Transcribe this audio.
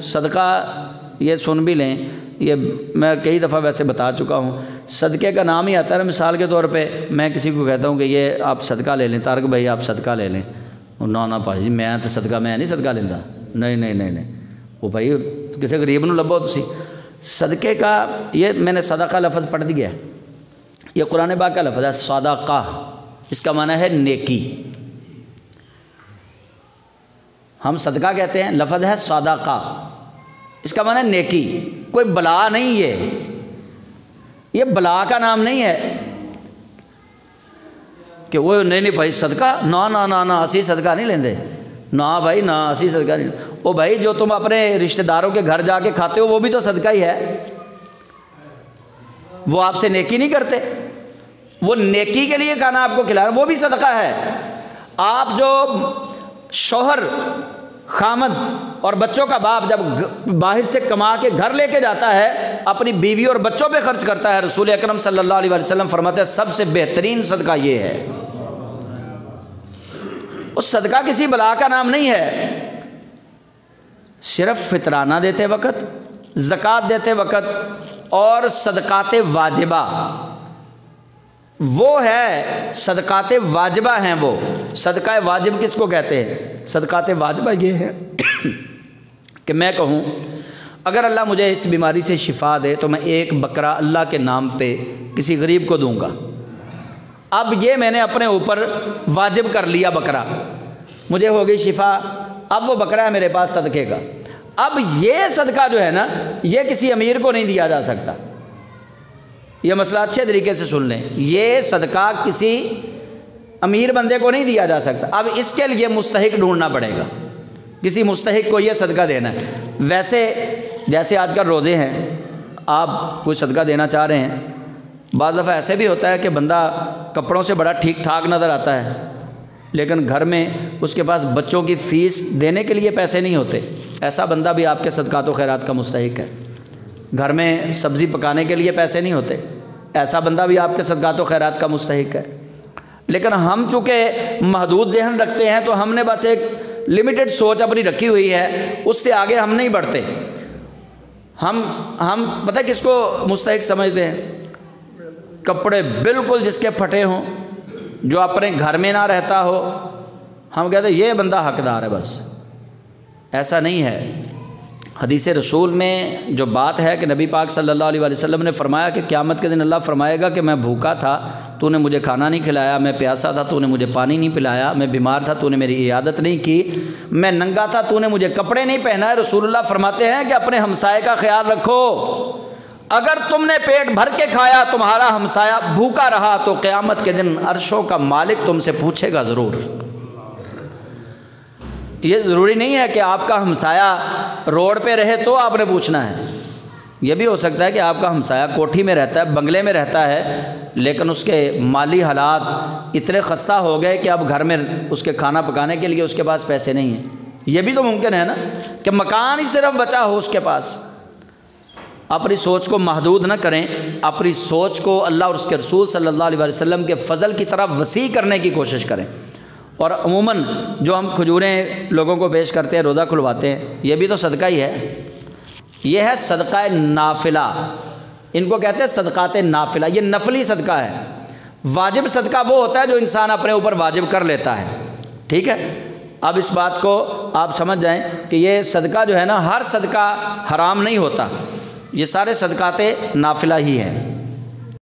صدقہ یہ سن بھی لیں، یہ میں کئی دفعہ ویسے بتا چکا ہوں، صدقے کا نام ہی آتا ہے نا، مثال کے طور پہ میں کسی کو کہتا ہوں کہ یہ آپ صدقہ لے لیں، طارق بھائی آپ صدقہ لے لیں، نہ بھائی جی میں تو صدقہ میں نہیں صدقہ لینا، نہیں وہ بھائی کسی غریب نو لبو تسی۔ صدقے کا یہ میں نے صدقہ لفظ پڑھ دیا ہے، یہ قرآن پاک کا لفظ ہے صدقہ، اس کا معنی ہے نیکی۔ ہم صدقہ کہتے ہیں، لفظ ہے صدقہ، اس کا معنی ہے نیکی۔ کوئی بلا نہیں یہ بلا کا نام نہیں ہے کہ وہ نہیں بھائی صدقہ نہ اسی صدقہ نہیں لیندے، نہ بھائی نہ اسی صدقہ نہیں۔ او بھائی جو تم اپنے رشتہ داروں کے گھر جا کے کھاتے ہو وہ بھی تو صدقہ ہی ہے، وہ آپ سے نیکی نہیں کرتے، وہ نیکی کے لیے کھانا آپ کو کھلا رہا ہے، وہ بھی صدقہ ہے۔ آپ جو شوہر خامد اور بچوں کا باپ جب باہر سے کما کے گھر لے کے جاتا ہے اپنی بیوی اور بچوں پہ خرچ کرتا ہے، رسول اکرم صلی اللہ علیہ وسلم فرماتے ہیں سب سے بہترین صدقہ یہ ہے۔ اس صدقہ کسی بلا کا نام نہیں ہے، صرف فطرانہ دیتے وقت، زکوٰۃ دیتے وقت اور صدقات واجبہ، وہ ہے صدقات واجبہ ہیں۔ وہ صدقہ واجب کس کو کہتے ہیں؟ صدقات واجبہ یہ ہے کہ میں کہوں اگر اللہ مجھے اس بیماری سے شفا دے تو میں ایک بکرا اللہ کے نام پہ کسی غریب کو دوں گا۔ اب یہ میں نے اپنے اوپر واجب کر لیا، بکرا مجھے ہو گئی شفا، اب وہ بکرا ہے میرے پاس صدقے کا۔ اب یہ صدقہ جو ہے نا یہ کسی امیر کو نہیں دیا جا سکتا، یہ مسئلہ اچھے طریقے سے سن لیں، یہ صدقہ کسی امیر بندے کو نہیں دیا جا سکتا۔ اب اس کے لیے مستحق ڈھونڈنا پڑے گا، کسی مستحق کو یہ صدقہ دینا ہے۔ ویسے جیسے آج کل روزے ہیں، آپ کوئی صدقہ دینا چاہ رہے ہیں، بعض دفعہ ایسے بھی ہوتا ہے کہ بندہ کپڑوں سے بڑا ٹھیک ٹھاک نظر آتا ہے لیکن گھر میں اس کے پاس بچوں کی فیس دینے کے لیے پیسے نہیں ہوتے، ایسا بندہ بھی آپ کے صدقات و خیرات کا مستحق ہے۔ گھر میں سبزی پکانے کے لیے پیسے نہیں ہوتے، ایسا بندہ بھی آپ کے صدقات و خیرات کا مستحق ہے۔ لیکن ہم چونکہ محدود ذہن رکھتے ہیں تو ہم نے بس ایک لمیٹڈ سوچ اپنی رکھی ہوئی ہے، اس سے آگے ہم نہیں بڑھتے۔ ہم پتہ کس کو مستحق سمجھتے ہیں؟ کپڑے بالکل جس کے پھٹے ہوں، جو اپنے گھر میں نہ رہتا ہو، ہم کہتے ہیں یہ بندہ حقدار ہے۔ بس ایسا نہیں ہے۔ حدیث رسول میں جو بات ہے کہ نبی پاک صلی اللہ علیہ وسلم نے فرمایا کہ قیامت کے دن اللہ فرمائے گا کہ میں بھوکا تھا تو نے مجھے کھانا نہیں کھلایا، میں پیاسا تھا تو نے مجھے پانی نہیں پلایا، میں بیمار تھا تو نے میری عیادت نہیں کی، میں ننگا تھا تو نے مجھے کپڑے نہیں پہنائے۔ رسول اللہ فرماتے ہیں کہ اپنے ہمسائے کا خیال رکھو، اگر تم نے پیٹ بھر کے کھایا تمہارا ہمسایہ بھوکا رہا تو قیامت کے دن عرشوں کا مالک تم سے پوچھے گا ضرور۔ یہ ضروری نہیں ہے کہ آپ کا ہمسایہ روڈ پہ رہے تو آپ نے پوچھنا ہے، یہ بھی ہو سکتا ہے کہ آپ کا ہمسایہ کوٹھی میں رہتا ہے، بنگلے میں رہتا ہے، لیکن اس کے مالی حالات اتنے خستہ ہو گئے کہ اب گھر میں اس کے کھانا پکانے کے لیے اس کے پاس پیسے نہیں ہیں۔ یہ بھی تو ممکن ہے نا کہ مکان ہی صرف بچا ہو اس کے پاس۔ اپنی سوچ کو محدود نہ کریں، اپنی سوچ کو اللہ اور اس کے رسول صلی اللہ علیہ وسلم کے فضل کی طرف وسیع کرنے کی کوشش کریں۔ اور عموماً جو ہم کھجوریں لوگوں کو پیش کرتے ہیں، روزہ کھلواتے ہیں، یہ بھی تو صدقہ ہی ہے۔ یہ ہے صدقہ نافلہ، ان کو کہتے ہیں صدقات نافلہ، یہ نفلی صدقہ ہے۔ واجب صدقہ وہ ہوتا ہے جو انسان اپنے اوپر واجب کر لیتا ہے، ٹھیک ہے۔ اب اس بات کو آپ سمجھ جائیں کہ یہ صدقہ جو ہے نا، ہر صدقہ حرام نہیں ہوتا، یہ سارے صدقات نافلہ ہی ہیں۔